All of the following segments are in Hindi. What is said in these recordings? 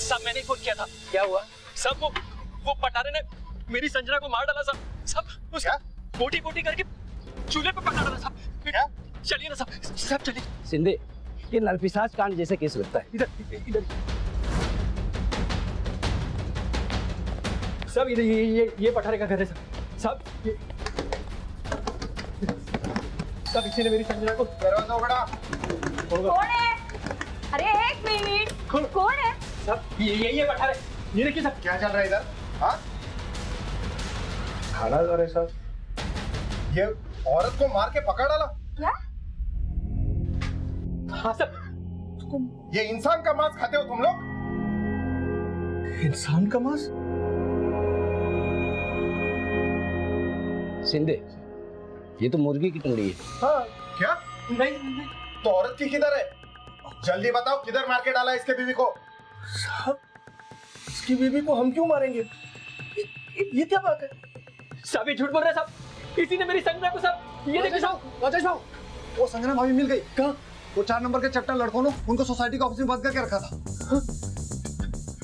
साहब मैंने फोन किया था। क्या हुआ? सब वो पटारे ने मेरी संजना को मार डाला साहब। सब उसका बोटी बोटी करके चूल्हे पे पका डाला साहब। क्या? चलिए ना साहब, साहब चलिए। सिंधे, ये नरपिशाच कांड जैसे केस लगता है। इधर इधर सब, इधर ये पठारे का घर है सब। ये सब इसी ने मेरी संजना को। दरवाजा उघडा। कौन है? अरे एक मिनट, कौन है? सब ये पठारे, ये देखिए सब। क्या चल रहा है इधर? हाँ, खाना खा रहे साहब। ये औरत को मार के पकड़ डाला। क्या? हाँ सब। ये इंसान का मांस खाते हो तुम लोग? इंसान का मांस? सिंधे, ये तो मुर्गी की टंगड़ी है। हाँ। क्या? नहीं तो औरत की किधर है? जल्दी बताओ, किधर मार के डाला इसके बीवी को? साहब, इसकी बीवी को हम क्यों मारेंगे? ये क्या बात है? साहब ये झूठ बोल रहे हैं साहब। इसी ने मेरी संजना को साहब। ये देखिए साहब। राजेश भाऊ, वो संजना भाभी मिल गई। कहाँ? वो 4 नंबर के चट्टा लड़कों ने उनको सोसाइटी के ऑफिस में बंद करके रखा था।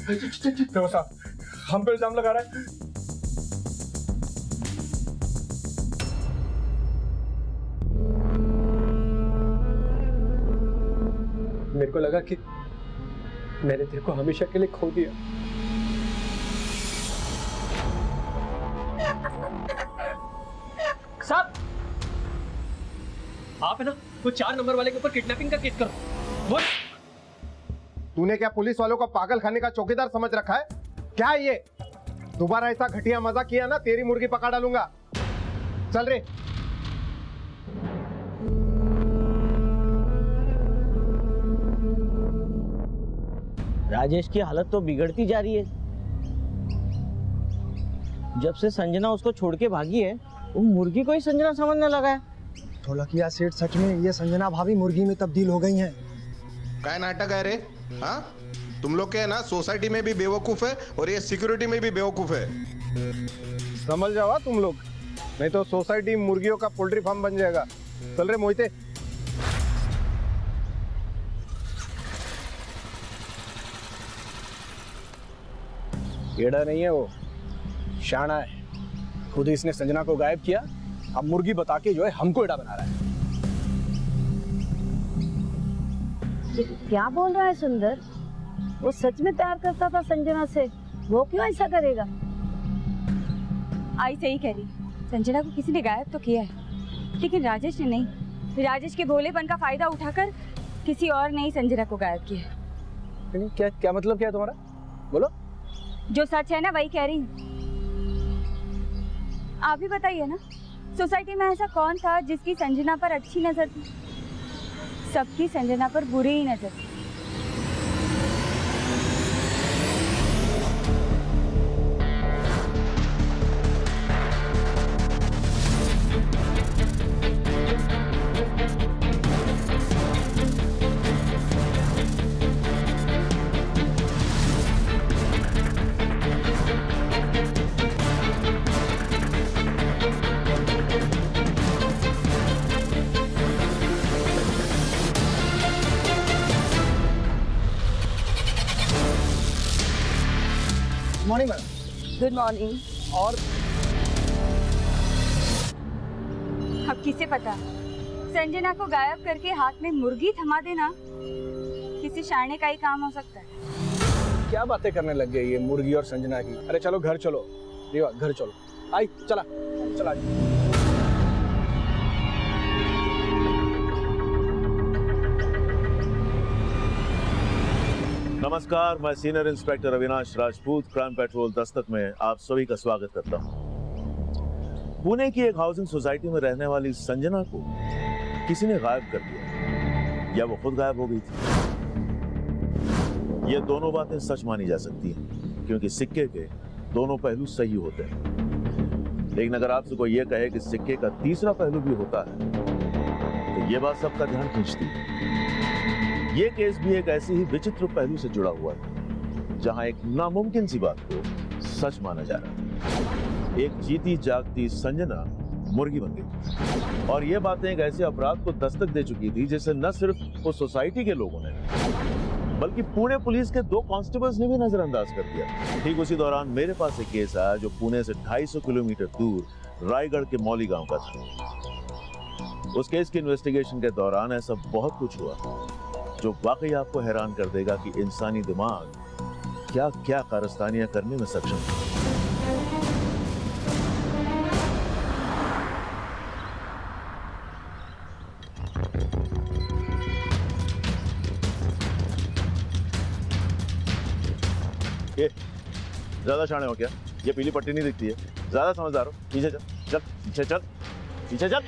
देखो साहब, हम पे इल्जाम लगा रहा है। मेरे को लगा कि मैंने तेरे को हमेशा के लिए खो दिया। साहब, आप है ना वो 4 नंबर वाले के ऊपर किडनैपिंग का केस करो। बोल। तूने क्या पुलिस वालों को पागल खाने का चौकीदार समझ रखा है? क्या है ये? दोबारा ऐसा घटिया मजा किया ना, तेरी मुर्गी पका डालूंगा। चल रे। राजेश की हालत तो बिगड़ती जा रही है। जब से संजना उसको छोड़ के भागी है, वो मुर्गी को ही संजना समझने लगा है। ढोलकिया सेठ, सच में ये संजना भाभी मुर्गी में तब्दील हो गई हैं। क्या नाटक है रे? हाँ, तुम लोग के है ना सोसाइटी में भी बेवकूफ है और ये सिक्योरिटी में भी बेवकूफ है। समझ जाओ तुम लोग, नहीं तो सोसाइटी मुर्गियों का पोल्ट्री फार्म बन जाएगा। चल रे मोहिते। एड़ा नहीं है वो, शाना है। खुद ही इसने संजना को गायब किया, अब मुर्गी बता के जो है हमको एड़ा बना रहा है। क्या बोल रहा है सुंदर? वो सच में प्यार करता था संजना से, वो क्यों ऐसा करेगा? आई सही कह रही, संजना को किसी ने गायब तो किया है, लेकिन राजेश ने नहीं। राजेश के भोलेपन का फायदा उठाकर किसी और ने ही संजना को गायब किया है। क्या क्या मतलब क्या है तुम्हारा? बोलो। जो सच है ना वही कह रही हूँ। आप ही बताइए ना, सोसाइटी में ऐसा कौन था जिसकी संजना पर अच्छी नजर थी? सबकी संजना पर बुरी ही नजर थी। Morning madam. Good morning. और अब किसे पता, संजना को गायब करके हाथ में मुर्गी थमा देना किसी शाणे का ही काम हो सकता है। क्या बातें करने लग गई ये मुर्गी और संजना की? अरे चलो घर चलो, रीवा घर चलो। आई चला चला। नमस्कार, मैं senior inspector Avinash Rajput crime petrol Dastak में आप सभी का स्वागत करता हूं। पुणे की एक हाउसिंग सोसाइटी में रहने वाली संजना को किसी ने गायब कर दिया, या वो खुद गायब हो गई थी। ये दोनों बातें सच मानी जा सकती हैं, क्योंकि सिक्के के दोनों पहलू सही होते हैं। लेकिन अगर आपसे कोई ये कहे कि सिक्के का तीसरा पहलू भी होता है, तो ये बात सबका ध्यान खींचती है। ये केस भी एक ऐसे ही विचित्र पहलू से जुड़ा हुआ है, जहां एक नामुमकिन सी बात को सच माना जा रहा है। एक जीती जागती संजना मुर्गी बन गई, और ये बातें एक ऐसे अपराध को दस्तक दे चुकी थी जिसे न सिर्फ उस सोसाइटी के लोगों ने, बल्कि पुणे पुलिस के 2 कांस्टेबल्स ने भी नजरअंदाज कर दिया। ठीक उसी दौरान मेरे पास एक केस आया जो पुणे से 250 किलोमीटर दूर रायगढ़ के मौली गांव का था। उस केस की इन्वेस्टिगेशन के दौरान ऐसा बहुत कुछ हुआ जो वाकई आपको हैरान कर देगा कि इंसानी दिमाग क्या क्या कारस्तानियां करने में सक्षम है। ये ज्यादा शाणे हो क्या? ये पीली पट्टी नहीं दिखती है, ज्यादा समझदार हो। पीछे चल, चल पीछे चल, पीछे चल।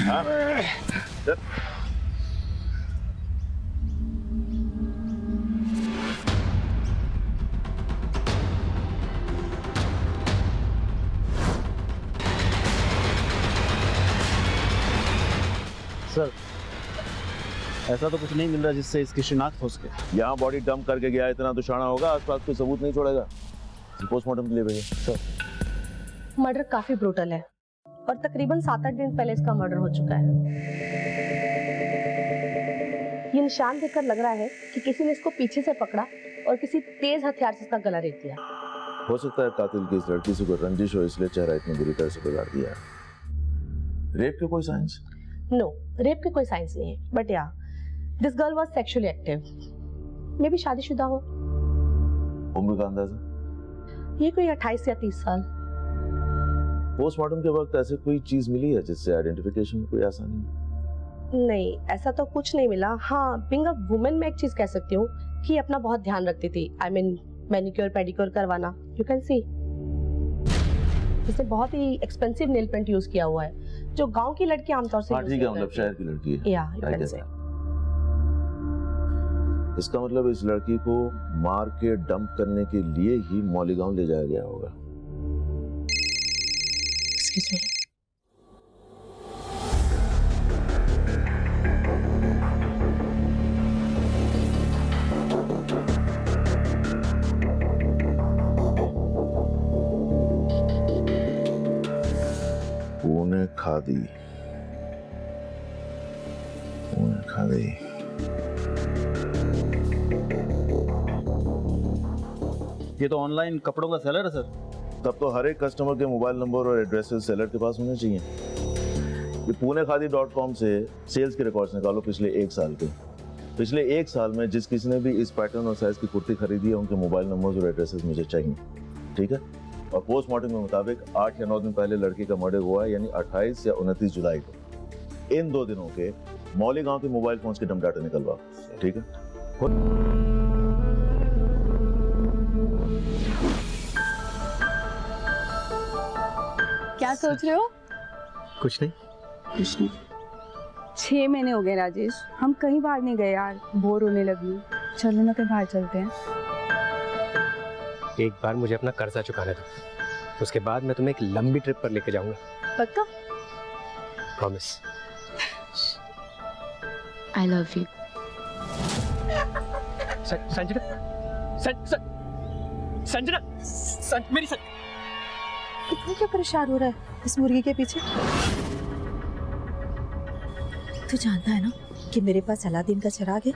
हाँ, चल। सर ऐसा तो कुछ नहीं मिल रहा जिससे इसकी शिनाख्त हो सके। यहाँ बॉडी डंप करके गया, इतना तो शाना होगा, आसपास कोई सबूत नहीं छोड़ेगा। पोस्टमार्टम के लिए भेजो। सर मर्डर काफी ब्रूटल है और तकरीबन 7-8 दिन पहले इसका मर्डर हो चुका है। ये निशान देखकर लग रहा है कि किसी ने इसको पीछे से पकड़ा और किसी तेज हथियार से इसका गला रेत दिया। हो सकता है कातिल की इस लड़की से कोई रंजिश हो, इसलिए चेहरा इतनी बुरी तरह से बिगाड़ दिया। रेप के कोई साइंस? नो, रेप के कोई साइंस नहीं है, बट या this girl was sexually active. मे भी शादीशुदा हो। उम्र का अंदाजा? ये कोई 28 या 30 साल। पोस्टमार्टम के वक्त ऐसे कोई चीज मिली है जिससे आइडेंटिफिकेशन में कोई आसानी हो? नहीं, ऐसा तो कुछ नहीं मिला। हाँ, बीइंग अ वुमेन मैं एक चीज कह सकती हूँ कि अपना बहुत ध्यान रखती थी। आई मीन मैनिक्योर पेडिक्योर करवाना। यू कैन सी इसने बहुत ही एक्सपेंसिव नेल पेंट यूज किया हुआ है जो गांव की लड़की आमतौर से ठीक है, मतलब शहर की लड़की है। या यू कैन से। इसका मतलब इस लड़की को मार के डंप करने के लिए ही मौली गांव ले जाया गया होगा। Excuse me. पुणे खादी, पुणे खादी। ये तो ऑनलाइन कपड़ों का सेलर है सर। तब तो हर एक कस्टमर के मोबाइल नंबर और एड्रेसेस सेलर के पास होने चाहिए। ये punekhadi.com से सेल्स के रिकॉर्ड्स निकालो पिछले 1 साल के। पिछले 1 साल में जिस किसी ने भी इस पैटर्न और साइज की कुर्ती खरीदी है उनके मोबाइल नंबर्स और एड्रेसेस मुझे चाहिए, ठीक है? और पोस्टमार्टम के मुताबिक 8 या 9 दिन पहले लड़की का मर्डर हुआ है, यानी 28 या 29 जुलाई को। इन 2 दिनों के मौली गांव के मोबाइल फोन्स के डंप डाटा निकलवाओ, ठीक है? क्या सोच रहे हो? कुछ नहीं। कुछ नहीं। 6 महीने हो गए राजेश, हम कहीं बाहर नहीं गए यार, बोर होने लगी हूँ। चलो ना कहीं बाहर चलते हैं। एक बार मुझे अपना कर्जा चुकाने दो, उसके बाद मैं तुम्हें एक लंबी ट्रिप पर लेके जाऊंगा। पक्का? Promise. I love you. Sanjana, Sanjana, मेरी इतना क्या परेशान हो रहा है इस मुर्गी के पीछे? तू जानता है ना कि मेरे पास अलादीन का चिराग है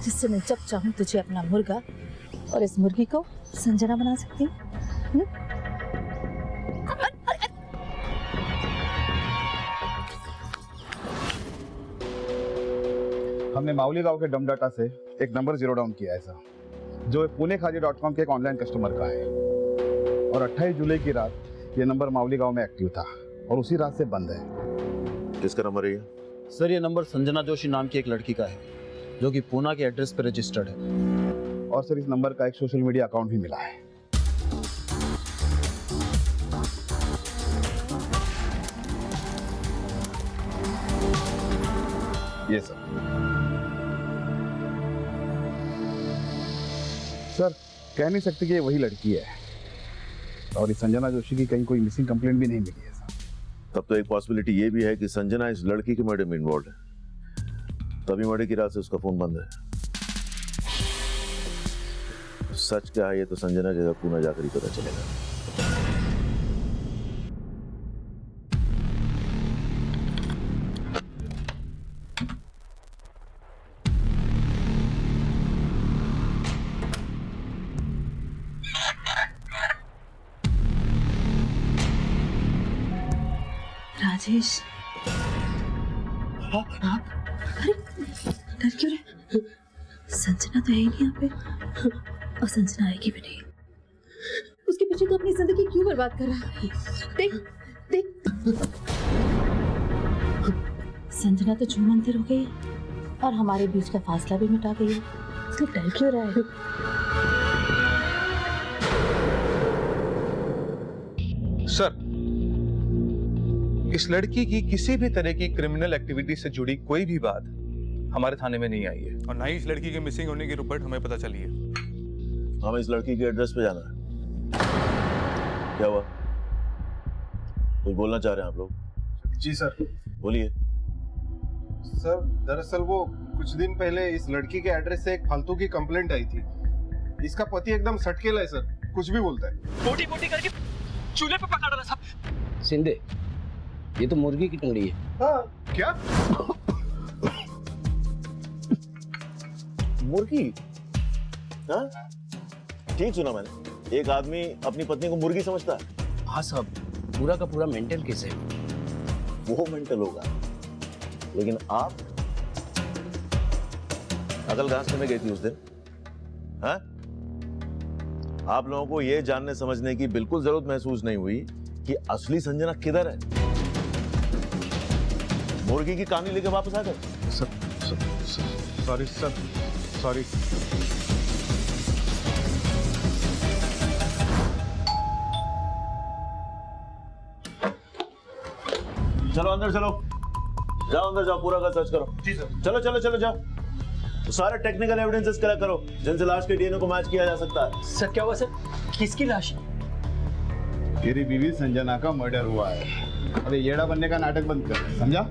जिससे मैं जब चाहूँ तुझे अपना मुर्गा और इस मुर्गी को संजना बना सकती हूँ। हमने माउली गांव के डम डाटा से एक नंबर जीरो डाउन किया है सर, जो punekhadi.com के एक ऑनलाइन कस्टमर का है। और 28 जुलाई की रात ये नंबर माउली गांव में एक्टिव था और उसी रात से बंद है। किसका नंबर है ये? सर ये नंबर संजना जोशी नाम की एक लड़की का है जो कि पूना के एड्रेस पर रजिस्टर्ड है। और सर इस नंबर का एक सोशल मीडिया अकाउंट भी मिला है। ये सर कह नहीं सकते कि ये वही लड़की है और इस संजना जोशी की कहीं कोई मिसिंग कंप्लेंट भी नहीं मिली है सर। तब तो एक पॉसिबिलिटी ये भी है कि संजना इस लड़की के मर्डर में इन्वॉल्व है, तभी मर्डर की रात से उसका फोन बंद है। सच क्या है ये तो संजना के घर पुणे जाकर ही पता चलेगा। राजेश, आप अरे डर क्यों रहे? संजना तो है ही नहीं यहाँ पे, और संजना आएगी भी नहीं। उसके पीछे तो अपनी जिंदगी क्यों बर्बाद कर रहा है? देख देख, संजना तो छू मंतर हो गई है और हमारे बीच का फासला भी मिटा गई है। तो डर क्यों रहा है? सर, इस लड़की की किसी भी तरह की क्रिमिनल एक्टिविटी से जुड़ी कोई भी बात हमारे थाने में नहीं आई है, और ना ही इस लड़की के मिसिंग होने की रिपोर्ट हमें पता चली है। हमें इस लड़की के एड्रेस पे जाना है। क्या हुआ? कुछ बोलना चाह रहे हैं आप लोग? जी सर। बोलिए। सर दरअसल वो कुछ दिन पहले इस लड़की के एड्रेस से एक फालतू की कंप्लेंट आई थी। इसका पति एकदम सटकेला है सर, कुछ भी बोलता है। मोटी मोटी करके चूल्हे पे पका डाला साहब। शिंदे, ये तो मुर्गी की टंगड़ी है। हाँ क्या? मुर्गी? हाँ? ठीक सुना मैंने। एक आदमी अपनी पत्नी को मुर्गी समझता है। हाँ साहब, पूरा का पूरा मेंटल केस है। वो मेंटल होगा, लेकिन आप अकल घासने में गई थी उस दिन। हाँ? आप लोगों को यह जानने समझने की बिल्कुल जरूरत महसूस नहीं हुई कि असली संजना किधर है। मुर्गी की कहानी लेके वापस आ गए। Sorry sir, sorry. चलो अंदर चलो, जाओ अंदर जाओ, पूरा का सर्च करो। जी सर। चलो चलो चलो जाओ, तो सारे टेक्निकल एविडेंसेस कलेक्ट करो जिनसे लाश के डीएनए को मैच किया जा सकता है। सर क्या हुआ सर? किसकी लाश? तेरी बीवी संजना का मर्डर हुआ है। अरे येड़ा बनने का नाटक बंद कर, समझा?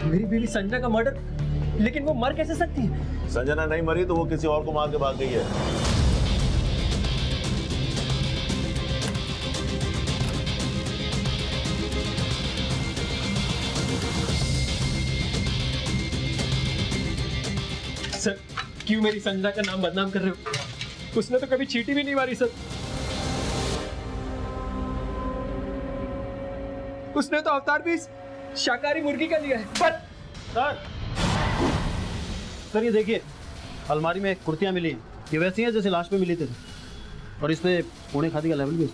मेरी बीवी संजना का मर्डर? लेकिन वो मर कैसे सकती है? संजना नहीं मरी तो वो किसी और को मार के भाग गई है। सर क्यों मेरी संजना का नाम बदनाम कर रहे हो? उसने तो कभी चींटी भी नहीं मारी सर। उसने तो अवतार भी शाकाहारी मुर्गी का लिया है। पर सर ये देखिए, अलमारी में कुर्तियां मिली, ये वैसी हैं जैसे लाश पे मिली थी, और इस पे पुणे खादी का लेवल भी है।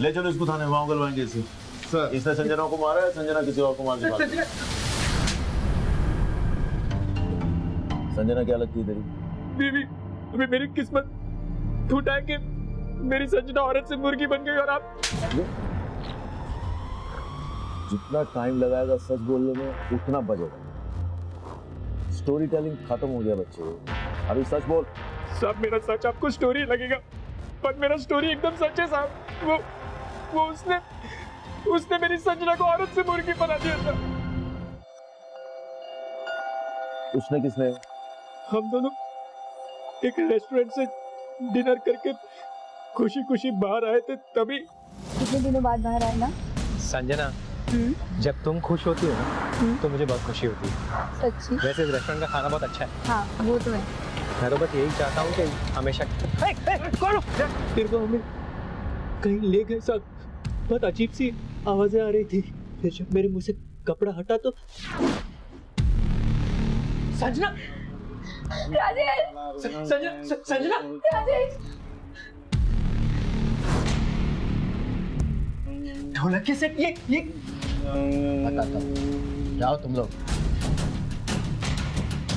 ले चलो इसको थाने, वहां उगलवाएंगे इसे। सर इसने संजना को मारा है, संजना किसी और को मार के भाग गई। संजना क्या लगती है तेरी? बीवी, अभी मेरी किस्मत फूटा है कि मेरी संजना औरत से मुर्गी बन गई। और आप जितना टाइम लगाएगा सच बोलने में उतना बजेगा। स्टोरी टेलिंग खत्म हो गया बच्चे, अभी सच बोल। साहब मेरा सच आपको स्टोरी लगेगा, पर मेरा स्टोरी एकदम सच है साहब। वो उसने मेरी संजना को औरत से मुर्गी बना दिया था। उसने किसने? हम दोनों एक रेस्टोरेंट से डिनर करके खुशी खुशी बाहर आए थे, तभी। कितने दिनों बाद बाहर आए ना? संजना, जब तुम खुश होती हो ना तो मुझे बहुत खुशी होती है। सच्ची? वैसे इस रेस्टोरेंट का खाना बहुत अच्छा है। हाँ वो तो है। मैं तो बस यही चाहता हूँ कि हमेशा फिर को हमें कहीं ले गए साहब। बहुत अजीब सी आवाजें आ रही थी, फिर जब मेरे मुंह से कपड़ा हटा तो संजना, राजेश! संजना, राजेश! ढोलक के सेट ये जाओ तुम लोग।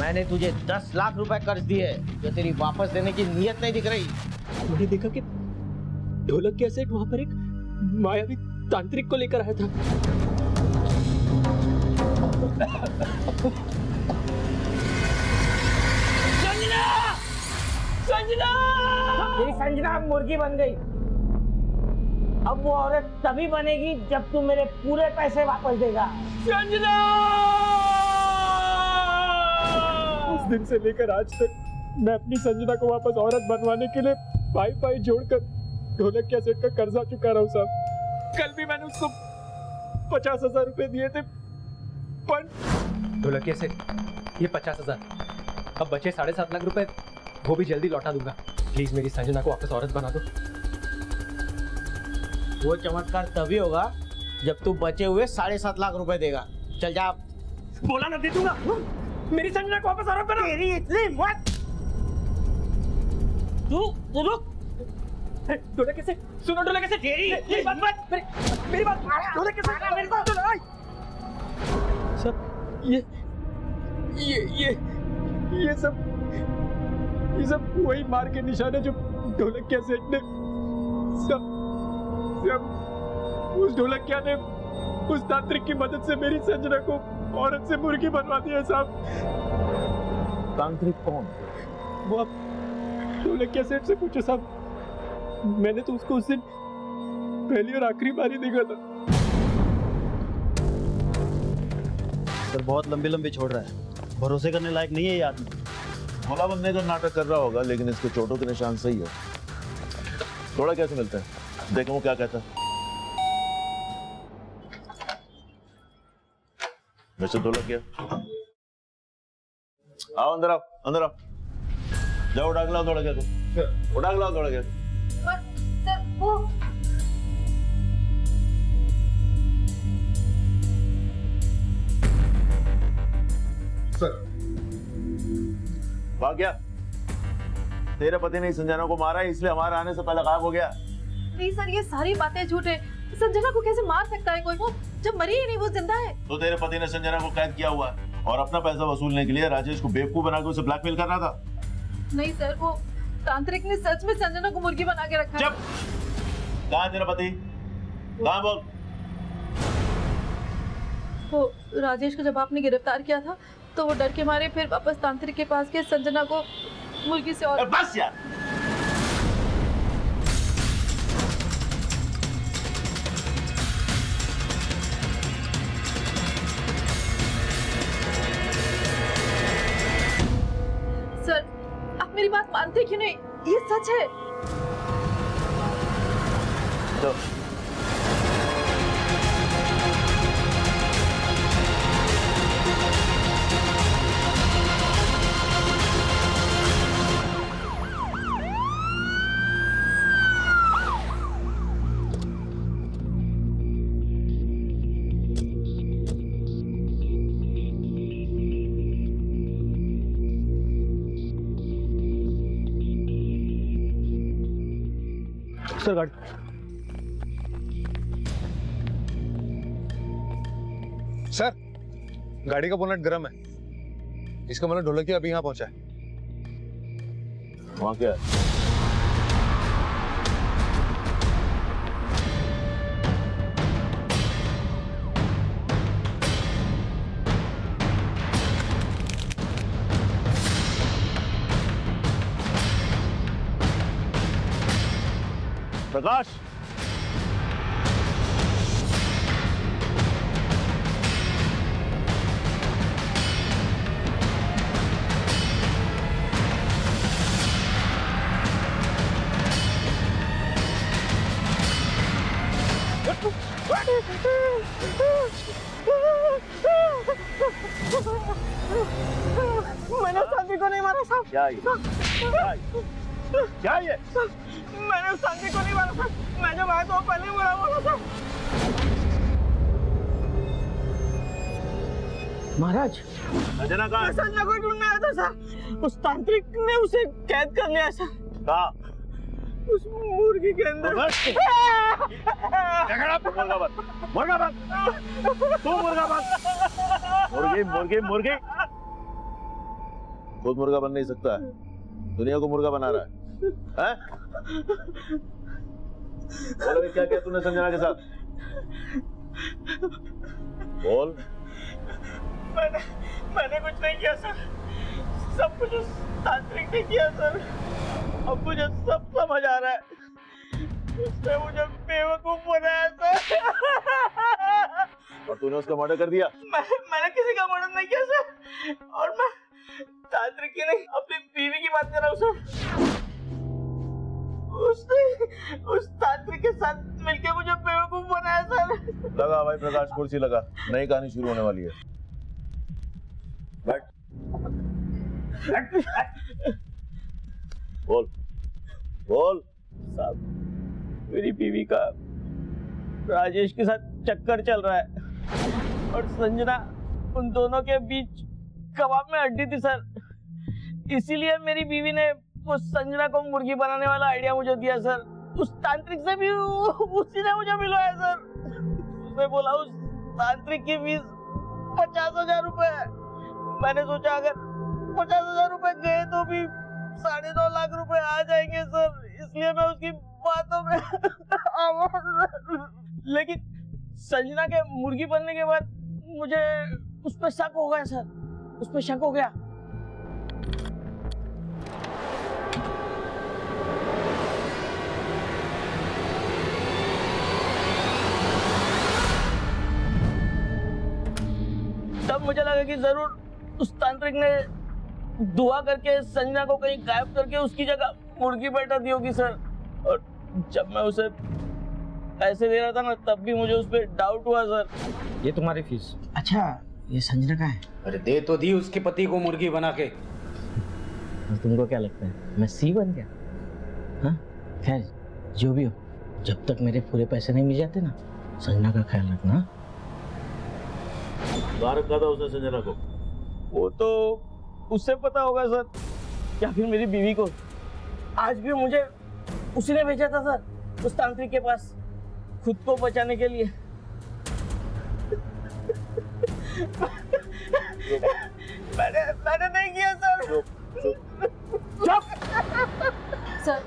मैंने तुझे 10 लाख रुपए कर्ज दिए, जो तेरी वापस देने की नीयत नहीं दिख रही। मैंने देखा कि ढोलक के सेट वहां पर एक मायावी तांत्रिक को लेकर आया था। संजना! तेरी संजना मुर्गी बन गई। अब वो औरत तभी बनेगी जब तू मेरे पूरे पैसे वापस देगा। संजना! उस दिन से लेकर आज तक मैं अपनी संजना को वापस औरत बनवाने के लिए पाई जोड़कर ढोलक कैसेट का कर्जा चुका रहा हूँ साहब। कल भी मैंने उसको 50,000 रुपए दिए थे, पर ढोलक कैसेट ये 50,000, अब बचे 7.5 लाख रुपए, वो भी जल्दी लौटा दूंगा। प्लीज मेरी संजना को वापस औरत बना दो। वो चमत्कार तभी होगा जब तू बचे हुए 7.5 लाख रुपए देगा। चल जा। बोला ना दे दूंगा। मेरी संजना को वापस औरत बना। तेरी इतनी मत। तू रुक। ढोलक कैसे सुनो, ढोलक कैसे मेरी बात ढोलक कैसे मेरी बात सुनो। सब ये सब वही मार के निशान है जो ढोलक कैसे ने सब उस ढोलक क्या ने उस तांत्रिक की मदद से मेरी संजना को औरत से मुर्गी बनवा दिया साहब। तांत्रिक कौन? वो आप ढोलक कैसे से पूछो साहब, मैंने तो उसको उस दिन पहली और आखिरी बार ही देखा था। सर बहुत लंबी लंबी छोड़ रहा है, भरोसे करने लायक नहीं है ये आदमी। भोला बनने का नाटक कर रहा होगा, लेकिन इसके चोटों के निशान सही है। थोड़ा कैसे मिलते हैं, देखो वो क्या कहता है। मिस्टर ढोलक क्या? आओ अंदर आओ, अंदर आओ। जाओ उड़ा के लाओ ढोलक को, उड़ा के लाओ ढोलक को। सर वो सर भाग गया? तेरे पति ने संजना को मारा है, इसलिए हमारे आने से पहले गायब हो गया। नहीं सर, ये सारी बातें झूठ है। संजना को कैसे मार सकता है कोई? वो जब मरी ही नहीं, वो जिंदा है। तो तेरे पति ने संजना को कैद किया हुआ है और अपना पैसा वसूलने के लिए राजेश को बेवकूफ बनाकर उसे ब्लैकमेल कर रहा था। नहीं सर, वो तांत्रिक ने सच में संजना को मुर्गी बना के रखा है। चुप! कहाँ है तेरा पति? कहाँ बोल? वो राजेश को जब आपने गिरफ्तार किया था तो वो डर के मारे फिर वापस तांत्रिक के पास गए संजना को मुर्गी से। और बस यार, सर आप मेरी बात मानते क्यों नहीं? ये सच है। तो सर गाड़ी सर, गाड़ी का बोनट गर्म है। इसका मतलब ढोलकिया अभी यहाँ पहुंचा है। वहाँ क्या है? प्रकाश, मैंने शादी को नहीं मारा साहब। क्या ये? क्या ये? मैंने शादी को नहीं मारा साहब। मैं जब आया तो पहले ही मरा हुआ था। महाराज, संजना कहाँ है? संजना को ढूंढने आया था सर। उस तांत्रिक ने उसे कैद कर लिया सर। कहाँ? उस मुर्गी के अंदर। मुर्गा बन, मुर्गा बन, तू मुर्गा बन। मुर्गी मुर्गी मुर्गी खुद मुर्गा बन नहीं सकता है, दुनिया को मुर्गा बना रहा है? बोल क्या किया तूने संजना के साथ? बोल। मैंने कुछ नहीं किया सर, सब कुछ उस तांत्रिक ने किया सर। अब मुझे सब समझ आ रहा है, उसने मुझे बेवकूफ बनाया सर। और तूने उसका मर्डर कर दिया? मैंने किसी का मर्डर नहीं किया सर, और मैं तांत्रिक की नहीं, अपनी बीवी की बात कर रहा हूँ सर। उसने उस तांत्रिक के साथ मिलके मुझे बेवकूफ बनाया सर। लगा भाई प्रकाश, कुर्सी लगा, नई कहानी शुरू होने वाली है। बैठ। बोल बोल। साहब, मेरी बीवी का राजेश के साथ चक्कर चल रहा है और संजना उन दोनों के बीच कबाब में हड्डी थी सर। इसीलिए मेरी बीवी ने उस संजना को मुर्गी बनाने वाला आइडिया मुझे दिया सर। उस तांत्रिक से भी उसी ने मुझे मिलवाया सर। उसने बोला उस तांत्रिक की फीस 50,000 रुपए है। मैंने सोचा अगर 50,000 रुपए गए तो भी 9.5 लाख रुपए आ जाएंगे सर, इसलिए मैं उसकी बातों में लेकिन संजना के मुर्गी बनने के बाद मुझे उस पर शक हो गया सर, उस पर शक हो गया। तब मुझे लगा कि जरूर उस तांत्रिक ने दुआ करके संजना को कहीं गायब करके उसकी जगह मुर्गी बैठा दी होगी सर। और जब मैं उसे पैसे दे रहा था ना, तब भी मुझे उस पर डाउट हुआ सर। ये तुम्हारी फीस। अच्छा, ये संजना का है? अरे दे तो दी उसके पति को मुर्गी बना के। तुमको क्या लगता है मैं सी बन गया? हाँ, खैर जो भी हो, जब तक मेरे पूरे पैसे नहीं मिल जाते ना, संजना का ख्याल रखना। कहाँ रखा था उसने संजना को? वो तो उससे पता होगा सर, या फिर मेरी बीवी को। आज भी मुझे उसी ने भेजा था सर उस तांत्रिक के पास, खुद को बचाने के लिए। मैंने नहीं किया सर। सर,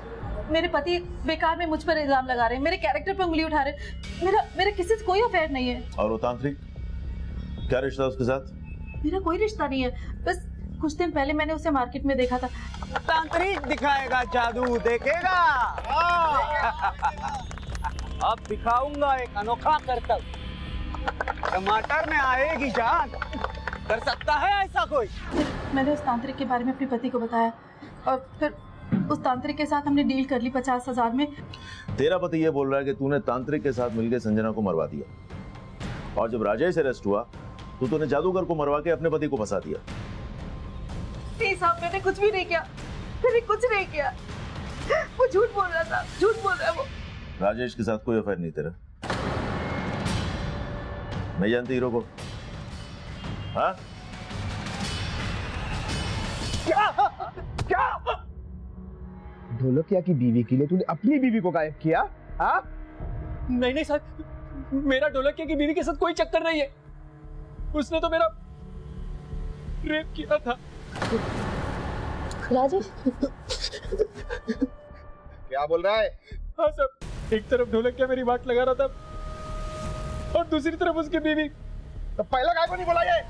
मेरे पति बेकार में मुझ पर इल्जाम लगा रहे हैं, मेरे कैरेक्टर पे उंगली उठा रहे हैं। मेरा किसी से कोई अफेयर नहीं है। और वो तांत्रिक, क्या रिश्ता उसके साथ? मेरा कोई रिश्ता नहीं है, बस कुछ दिन पहले मैंने उसे मार्केट में देखा था। तांत्रिक दिखाएगा जादू, देखेगा। अब दिखाऊंगा एक अनोखा करतब। टमाटर में आएगी जान। कर सकता है ऐसा कोई? मैंने उस तांत्रिक के बारे में अपने पति को बताया और फिर उस तांत्रिक के साथ हमने डील कर ली 50,000 में। तेरा पति ये बोल रहा है कि तूने तांत्रिक के साथ मिलकर संजना को मरवा दिया, और जब राजेश अरेस्ट हुआ तो तूने जादूगर को मरवा के अपने पति को फंसा दिया। नहीं साहब, मैंने कुछ भी नहीं किया, मैंने कुछ नहीं किया। वो झूठ बोल रहा था, झूठ बोल रहा है वो। राजेश के साथ कोई अफेयर नहीं तेरा? नहीं जानती हीरो को? हाँ? क्या ढोलकिया की बीवी के लिए तूने अपनी बीवी को गायब किया? हाँ? नहीं सर, मेरा ढोलकिया की बीवी के साथ कोई चक्कर नहीं है। उसने तो मेरा रेप किया था। राजेश, क्या बोल रहा है? हाँ सर, एक तरफ ढोलकिया मेरी बात लगा रहा था और दूसरी तरफ उसकी बीवी। तो पहला गाय को नहीं बोला ये?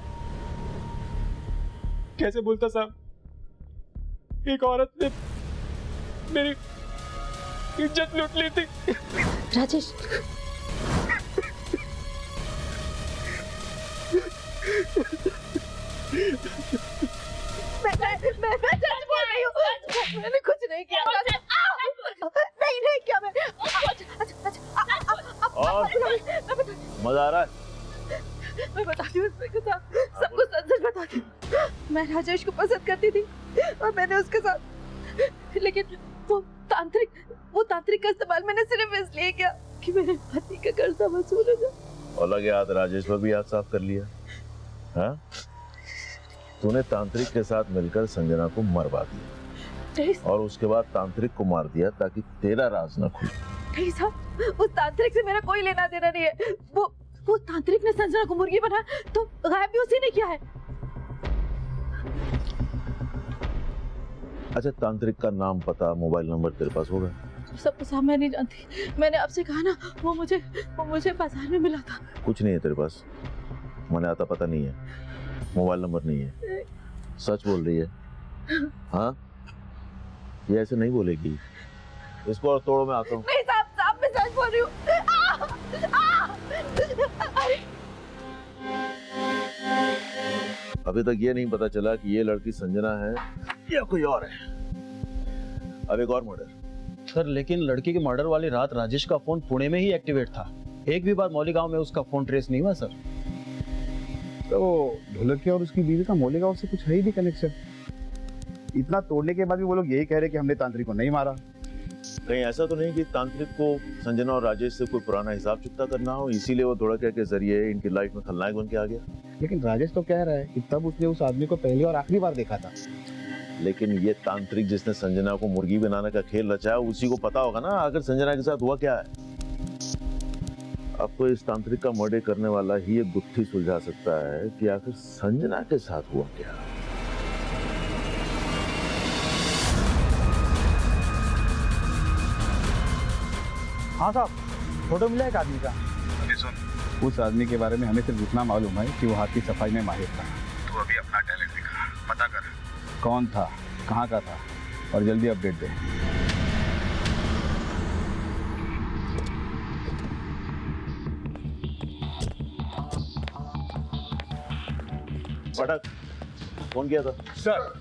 कैसे बोलता साहब? एक औरत ने मेरी इज्जत लूट ली थी। राजेश, मैं सच बोल रही हूँ, मैंने कुछ नहीं किया। नहीं किया मैंने। और मजा आ रहा है? मैं बताती हूँ सबको सच बताती हूँ। मैं राजेश को पसंद करती थी और मैंने उसके साथ, लेकिन वो तांत्रिक का इस्तेमाल मैंने सिर्फ इसलिए किया कि मेरे पति का कर्जा वसूल हो जाए। और लगे हाथ राजेश पर भी हाथ साफ कर लिया। हाँ? तूने तांत्रिक के साथ मिलकर संजना को मरवा दिया और उसके बाद तांत्रिक को मार दिया ताकि तेरा राज न खुले। नहीं साहब, उस तांत्रिक से मेरा कोई लेना देना नहीं है। वो तांत्रिक ने संजना को मुर्गी बनाया तो गायब भी उसी ने किया है। अच्छा, तांत्रिक का नाम, पता, मोबाइल नंबर तेरे पास होगा? सब कुछ मैं नहीं जानती। मैंने आपसे कहा ना, वो मुझे बाजार में मिला था। कुछ नहीं है तेरे पास? मैंने आता पता नहीं है, मोबाइल नंबर नहीं है, सच बोल रही है? हाँ, ये ऐसे नहीं बोलेगी। इसको और तोड़ो, मैं आता हूँ। नहीं साहब, मैं सच बोल रही हूँ। अभी तक ये नहीं पता चला कि ये लड़की संजना है या कोई और है। अब एक और मर्डर। सर लेकिन लड़की के मर्डर वाली रात राजेश का फोन पुणे में ही एक्टिवेट था, एक भी बार मौलिगांव में उसका फोन ट्रेस नहीं हुआ सर। तो ढोलकिया और उसकी बीवी का मौलिगांव से कुछ है ही नहीं कनेक्शन। इतना तोड़ने के बाद भी वो लोग यही कह रहे कि हमने तांत्रिक को नहीं मारा। कहीं ऐसा तो नहीं कि तांत्रिक को संजना और राजेश से कोई पुराना हिसाब चुकता करना हो, इसीलिए वो ढोलकिया के जरिए इनकी लाइफ में खलनायक बन के आ गया। लेकिन राजेश तो कह रहा है कि तब उसने उस आदमी को पहली और आखिरी बार देखा था। लेकिन ये तांत्रिक जिसने संजना को मुर्गी बनाने का खेल रचाया, उसी को पता होगा ना आखिर संजना के साथ हुआ क्या है। अब तो इस तांत्रिक का मर्डर करने वाला ही एक गुत्थी सुलझा सकता है कि आखिर संजना के साथ हुआ क्या। हाँ साहब, फोटो मिला एक आदमी का। उस आदमी के बारे में हमें सिर्फ इतना मालूम है कि वो हाथ की सफाई में माहिर था। तू अभी अपना टैलेंट दिखा, पता कर कौन था, कहाँ का था, और जल्दी अपडेट दे। पटक, फोन किया था सर,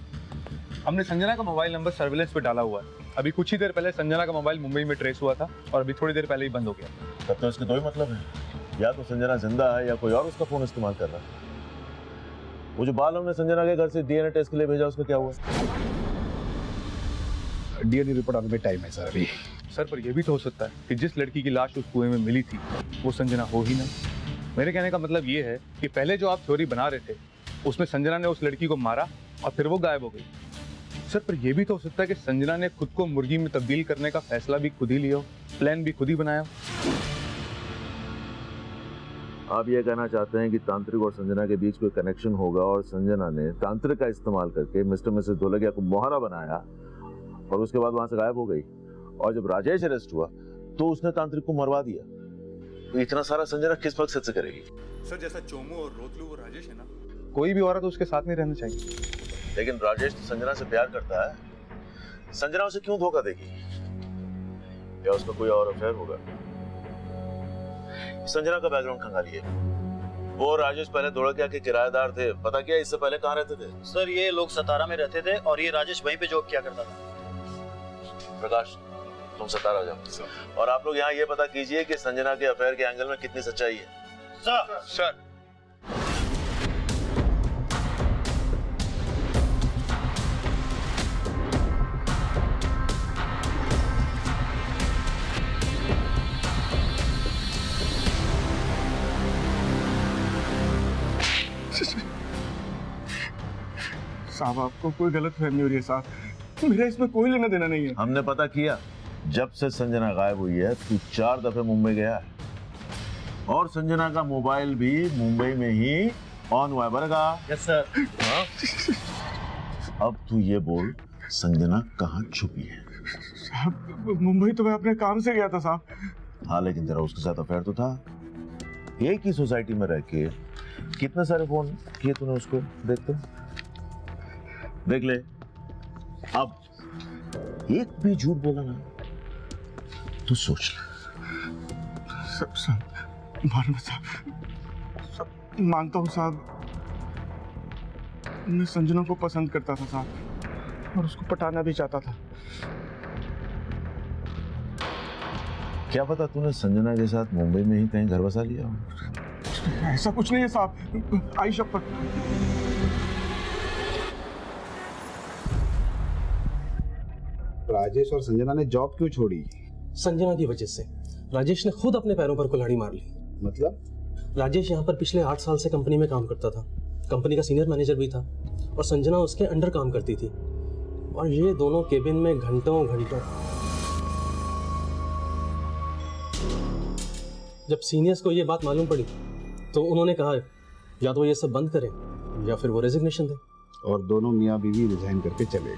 हमने संजना का मोबाइल नंबर सर्विलेंस पे डाला हुआ है। अभी कुछ ही देर पहले संजना का मोबाइल मुंबई में ट्रेस हुआ था और अभी थोड़ी देर पहले ही बंद हो गया। तब तो इसके दो ही मतलब है, या तो संजना जिंदा है या कोई और उसका फोन इस्तेमाल कर रहा है। वो जो बाल हमने संजना के घर से डीएनए टेस्ट के लिए भेजा, उसका क्या हुआ? डीएनए रिपोर्ट आने में टाइम है सर अभी। सर पर यह भी तो हो सकता है कि जिस लड़की की लाश उस कुएं में मिली थी वो संजना हो ही ना। मेरे कहने का मतलब ये है कि पहले जो आप थ्योरी बना रहे थे उसमें संजना ने उस लड़की को मारा और फिर वो गायब हो गई। सर पर यह भी तो हो सकता है कि संजना ने खुद को मुर्गी में तब्दील करने का फैसला भी खुद ही लिया, प्लान भी खुद ही बनाया। आप ये कहना चाहते हैं कि तांत्रिक और संजना के बीच कोई कनेक्शन होगा और संजना ने तांत्रिक का इस्तेमाल करके मिस्टर मिसेस ढोलकिया को मोहरा बनाया और उसके बाद वहां से गायब हो गई, और जब राजेश अरेस्ट हुआ तो उसने तांत्रिक को मरवा दिया। तो इतना सारा संजना किस मकसद से करेगी? सर जैसा चोमू और रोतलू वो राजेश है ना, कोई भी औरत उसके साथ नहीं रहना चाहिए। लेकिन राजेश तो संजना से प्यार करता है, संजना उसे क्यों धोखा देगी? या उसका कोई और अफेयर होगा? संजना का बैकग्राउंड खंगालिए। वो राजेश पहले ढोलकिया के किराएदार थे, पता क्या इससे पहले कहाँ रहते थे? सर ये लोग सतारा में रहते थे और ये राजेश वहीं पे जॉब किया करता था। प्रकाश, तुम सतारा जाओ और आप लोग यहाँ ये पता कीजिए कि संजना के अफेयर के एंगल में कितनी सच्चाई है। सर सर साहब आपको कोई गलत फहमी हो रही है साहब, मेरा इसमें कोई लेना देना नहीं है। हमने पता किया, जब से संजना गायब हुई है तू 4 दफे मुंबई गया है और संजना का मोबाइल भी मुंबई में ही ऑन हुआ है। बरगा? Yes sir. अब तू ये बोल, संजना कहाँ छुपी है? साहब मुंबई तो मैं अपने काम से गया था साहब। हाँ लेकिन जरा उसके साथ अफेयर तो था। एक ही सोसाइटी में रह के कितने सारे फोन किए तूने उसको? देख ले। अब एक भी झूठ बोला ना तो सोच ले। साहब मानता हूँ साहब, मैं संजना को पसंद करता था साहब और उसको पटाना भी चाहता था। क्या पता तूने संजना के साथ मुंबई में ही कहीं घर बसा लिया हो। ऐसा कुछ नहीं है साहब, आई शपथ। राजेश और संजना ने जॉब क्यों छोड़ी? संजना की वजह से। राजेश ने खुद अपने पैरों पर कुल्हाड़ी मार ली। मतलब? राजेश यहाँ पर पिछले 8 साल से कंपनी में काम करता था, कंपनी का सीनियर मैनेजर भी था और संजना उसके अंडर काम करती थी और ये दोनों केबिन में घंटों घंटों। जब सीनियर्स को ये बात मालूम पड़ी तो उन्होंने कहा या तो ये सब बंद करें या फिर वो रेजिग्नेशन दें। और दोनों मियाँ बीवी रिजाइन करके चले गए।